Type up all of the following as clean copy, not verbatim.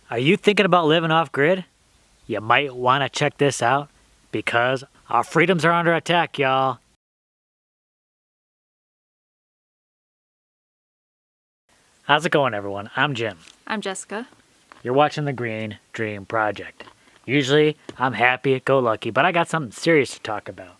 Are you thinking about living off grid? You might want to check this out because our freedoms are under attack, y'all. How's it going, everyone? I'm Jim. I'm Jessica. You're watching the Green Dream Project. Usually, I'm happy-go-lucky, but I got something serious to talk about.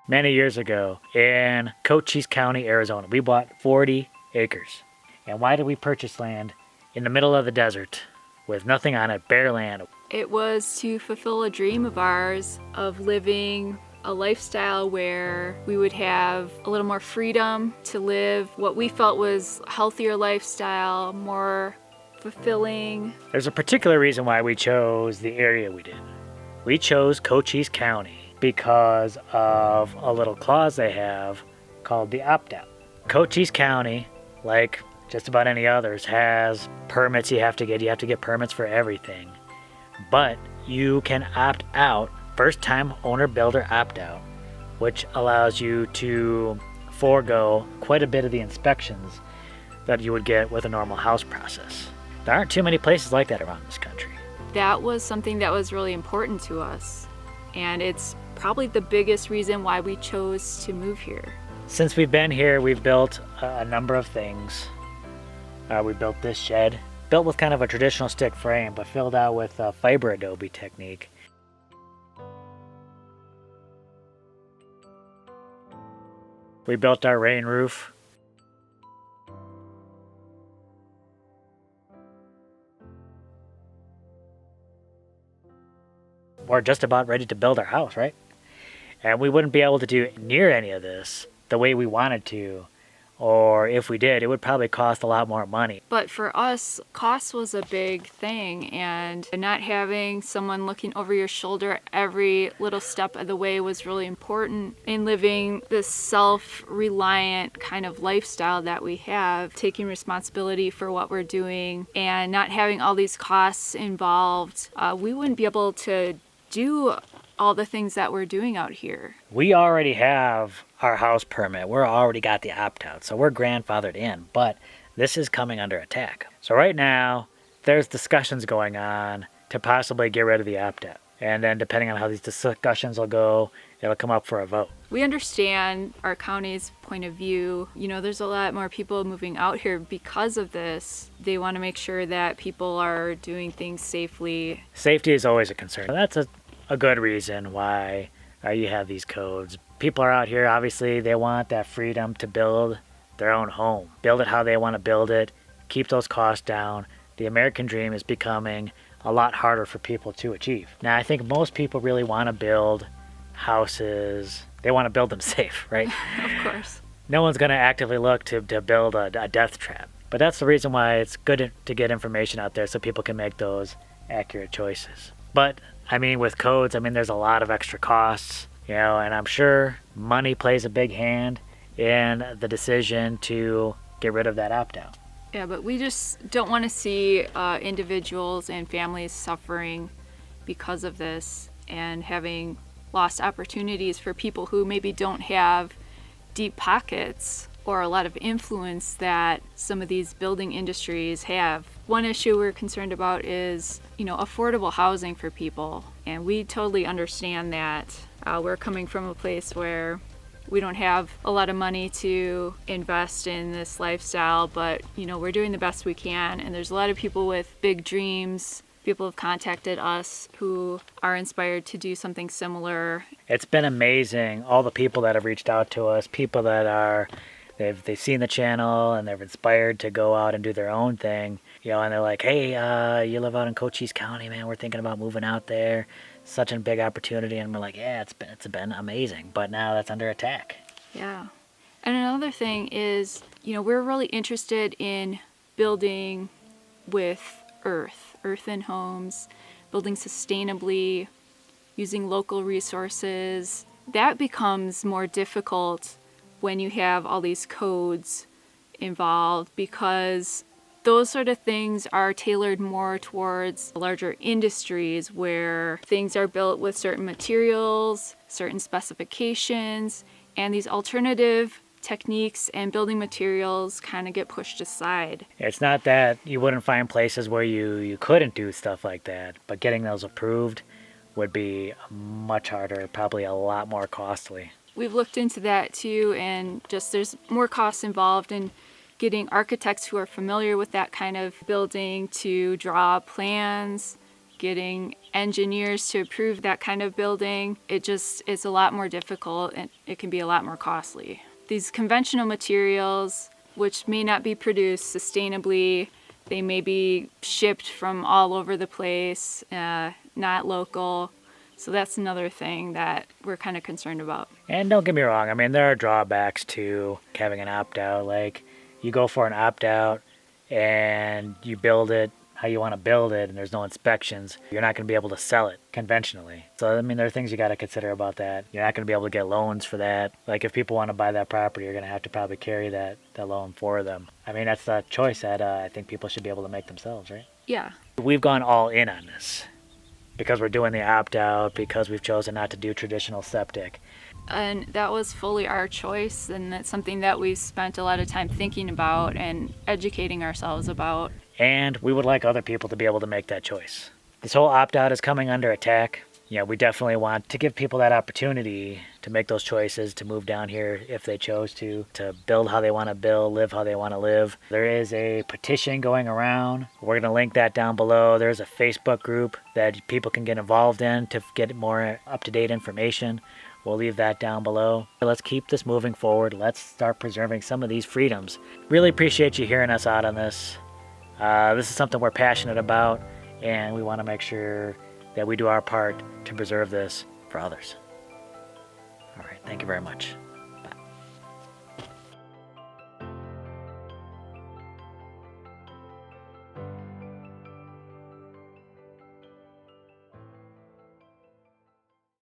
Many years ago, in Cochise County, Arizona, we bought 40 acres. And why did we purchase land in the middle of the desert with nothing on it, bare land? It was to fulfill a dream of ours of living a lifestyle where we would have a little more freedom to live what we felt was a healthier lifestyle, more fulfilling. There's a particular reason why we chose the area we did. We chose Cochise County because of a little clause they have called the opt-out. Cochise County, like just about any others, has permits you have to get. You have to get permits for everything. But you can opt out, first-time owner-builder opt-out, which allows you to forego quite a bit of the inspections that you would get with a normal house process. There aren't too many places like that around this country. That was something that was really important to us, and it's probably the biggest reason why we chose to move here. Since we've been here, we've built a number of things. We built this shed, built with kind of a traditional stick frame, but filled out with fiber adobe technique. We built our rain roof. We're just about ready to build our house, right? And we wouldn't be able to do near any of this the way we wanted to, or if we did, it would probably cost a lot more money. But for us, cost was a big thing, and not having someone looking over your shoulder every little step of the way was really important in living this self-reliant kind of lifestyle that we have, taking responsibility for what we're doing and not having all these costs involved. We wouldn't be able to do all the things that we're doing out here. We already have our house permit. We're already got the opt-out, so we're grandfathered in, but this is coming under attack. So right now, there's discussions going on to possibly get rid of the opt-out. And then depending on how these discussions will go, it'll come up for a vote. We understand our county's point of view. You know, there's a lot more people moving out here because of this. They want to make sure that people are doing things safely. Safety is always a concern. That's a good reason why you have these codes. People are out here, obviously, they want that freedom to build their own home. Build it how they want to build it, keep those costs down. The American dream is becoming a lot harder for people to achieve. Now, I think most people really want to build houses. They want to build them safe, right? Of course. No one's going to actively look to build a death trap. But that's the reason why it's good to get information out there so people can make those accurate choices. But I mean, with codes, there's a lot of extra costs, and I'm sure money plays a big hand in the decision to get rid of that opt-out. Yeah, but we just don't want to see individuals and families suffering because of this and having lost opportunities for people who maybe don't have deep pockets or a lot of influence that some of these building industries have. One issue we're concerned about is, affordable housing for people. And we totally understand that. We're coming from a place where we don't have a lot of money to invest in this lifestyle, but, we're doing the best we can. And there's a lot of people with big dreams. People have contacted us who are inspired to do something similar. It's been amazing, all the people that have reached out to us, people that they've seen the channel and they're inspired to go out and do their own thing, and they're like, hey, you live out in Cochise County, man, we're thinking about moving out there. Such a big opportunity. And we're like, yeah, it's been amazing, but now that's under attack. Yeah. And another thing is, we're really interested in building with earthen homes, building sustainably, using local resources. That becomes more difficult when you have all these codes involved because those sort of things are tailored more towards larger industries where things are built with certain materials, certain specifications, and these alternative techniques and building materials kind of get pushed aside. It's not that you wouldn't find places where you couldn't do stuff like that, but getting those approved would be much harder, probably a lot more costly. We've looked into that too, and just there's more costs involved in getting architects who are familiar with that kind of building to draw plans, getting engineers to approve that kind of building. It's a lot more difficult, and it can be a lot more costly. These conventional materials, which may not be produced sustainably, they may be shipped from all over the place, not local. So that's another thing that we're kind of concerned about. And don't get me wrong, I mean, there are drawbacks to having an opt-out. Like, you go for an opt-out and you build it how you want to build it and there's no inspections, you're not going to be able to sell it conventionally. So, I mean, there are things you got to consider about that. You're not going to be able to get loans for that. Like, if people want to buy that property, you're going to have to probably carry that loan for them. I mean, that's a choice that I think people should be able to make themselves, right? Yeah. We've gone all in on this because we're doing the opt-out, because we've chosen not to do traditional septic. And that was fully our choice, and that's something that we've spent a lot of time thinking about and educating ourselves about. And we would like other people to be able to make that choice. This whole opt-out is coming under attack. Yeah, we definitely want to give people that opportunity to make those choices, to move down here if they chose to build how they want to build, live how they want to live. There is a petition going around. We're going to link that down below. There's a Facebook group that people can get involved in to get more up-to-date information. We'll leave that down below. Let's keep this moving forward. Let's start preserving some of these freedoms. Really appreciate you hearing us out on this. This is something we're passionate about, and we want to make sure that we do our part to preserve this for others. All right, thank you very much.